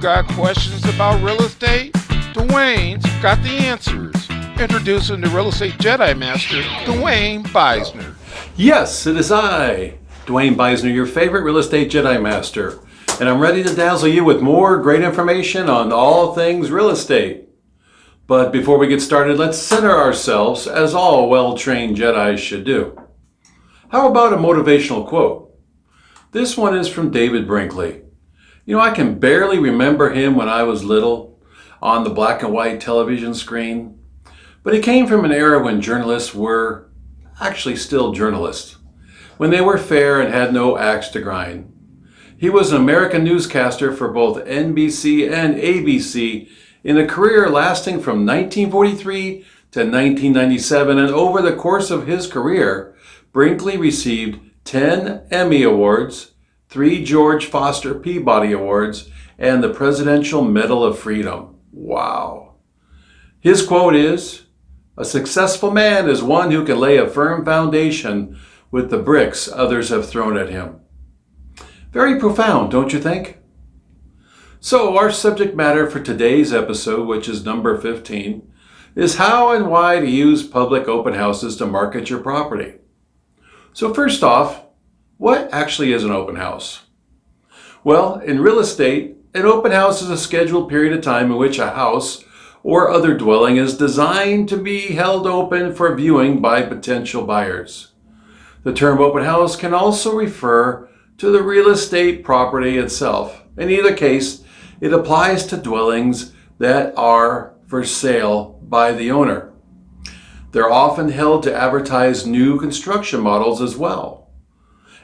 got questions about real estate? Duane's got the answers. Introducing the Real Estate Jedi Master, Duane Beisner. Yes, it is I, Duane Beisner, your favorite Real Estate Jedi Master. And I'm ready to dazzle you with more great information on all things real estate. But before we get started, let's center ourselves as all well-trained Jedis should do. How about a motivational quote? This one is from David Brinkley. You know, I can barely remember him when I was little on the black and white television screen, but he came from an era when journalists were actually still journalists, when they were fair and had no axe to grind. He was an American newscaster for both NBC and ABC in a career lasting from 1943 to 1997, and over the course of his career, Brinkley received 10 Emmy Awards, 3 George Foster Peabody Awards, and the Presidential Medal of Freedom. Wow. His quote is, "A successful man is one who can lay a firm foundation with the bricks others have thrown at him." Very profound, don't you think? So our subject matter for today's episode, which is number 15, is how and why to use public open houses to market your property. So first off, what actually is an open house? Well, in real estate, an open house is a scheduled period of time in which a house or other dwelling is designed to be held open for viewing by potential buyers. The term open house can also refer to the real estate property itself. In either case, it applies to dwellings that are for sale by the owner. They're often held to advertise new construction models as well.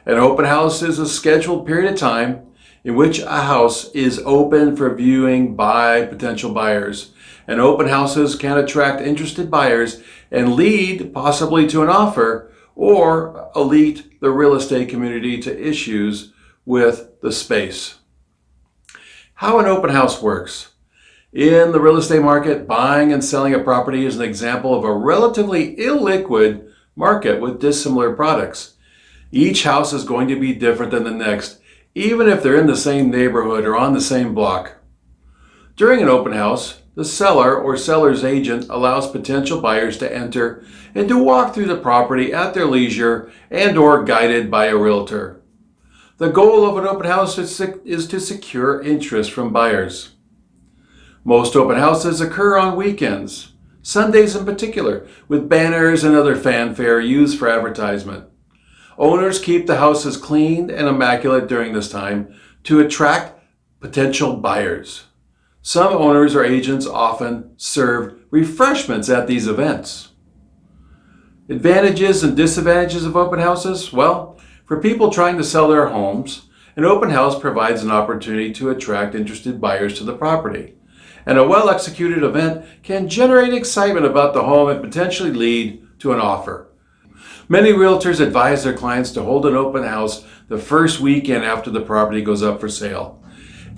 An open house is a scheduled period of time in which a house is open for viewing by potential buyers. And open houses can attract interested buyers and lead possibly to an offer or lead the real estate community to issues with the space. How an open house works. In the real estate market, buying and selling a property is an example of a relatively illiquid market with dissimilar products. Each house is going to be different than the next, even if they're in the same neighborhood or on the same block. During an open house, the seller or seller's agent allows potential buyers to enter and to walk through the property at their leisure and or guided by a realtor. The goal of an open house is to secure interest from buyers. Most open houses occur on weekends, Sundays in particular, with banners and other fanfare used for advertisement. Owners keep the houses clean and immaculate during this time to attract potential buyers. Some owners or agents often serve refreshments at these events. Advantages and disadvantages of open houses? Well, for people trying to sell their homes, an open house provides an opportunity to attract interested buyers to the property. And a well-executed event can generate excitement about the home and potentially lead to an offer. Many realtors advise their clients to hold an open house the first weekend after the property goes up for sale.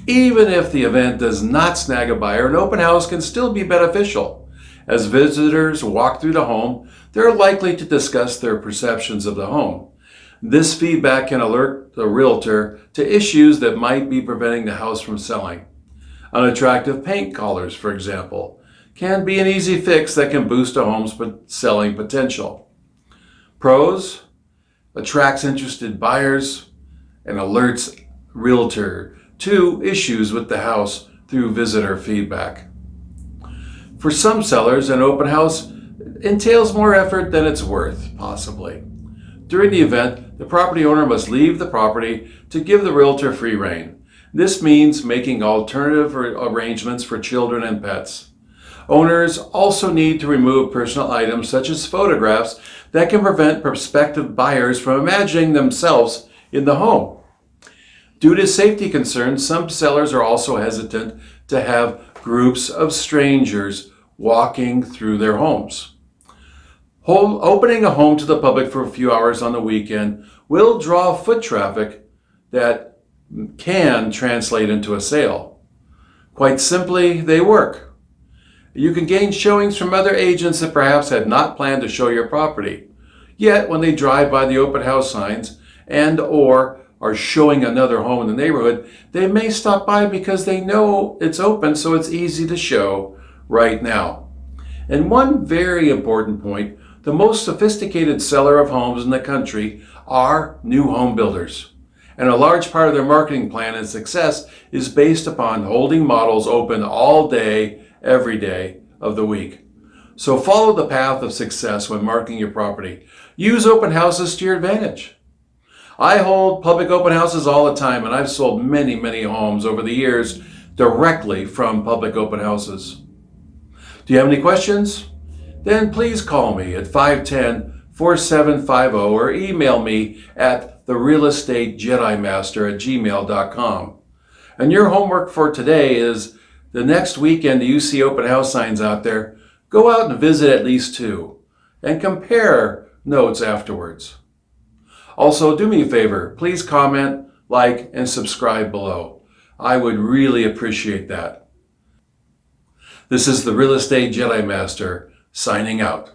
Even if the event does not snag a buyer, an open house can still be beneficial. As visitors walk through the home, they're likely to discuss their perceptions of the home. This feedback can alert the realtor to issues that might be preventing the house from selling. Unattractive paint colors, for example, can be an easy fix that can boost a home's selling potential. Pros: attracts interested buyers and alerts realtor to issues with the house through visitor feedback. For some sellers, an open house entails more effort than it's worth, possibly. During the event, the property owner must leave the property to give the realtor free rein. This means making alternative arrangements for children and pets. Owners also need to remove personal items such as photographs that can prevent prospective buyers from imagining themselves in the home. Due to safety concerns, some sellers are also hesitant to have groups of strangers walking through their homes. Opening a home to the public for a few hours on the weekend will draw foot traffic that can translate into a sale. Quite simply, they work. You can gain showings from other agents that perhaps had not planned to show your property. Yet, when they drive by the open house signs and or are showing another home in the neighborhood, they may stop by because they know it's open, so it's easy to show right now. And one very important point, the most sophisticated seller of homes in the country are new home builders. And a large part of their marketing plan and success is based upon holding models open all day, every day of the week. So follow the path of success when marketing your property. Use open houses to your advantage. I hold public open houses all the time, and I've sold many, many homes over the years directly from public open houses. Do you have any questions? Then please call me at 510-4750 or email me at therealestatejedimaster@gmail.com. And your homework for today is the next weekend you see open house signs out there, go out and visit at least 2 and compare notes afterwards. Also, do me a favor, please comment, like, and subscribe below. I would really appreciate that. This is the Real Estate Jedi Master signing out.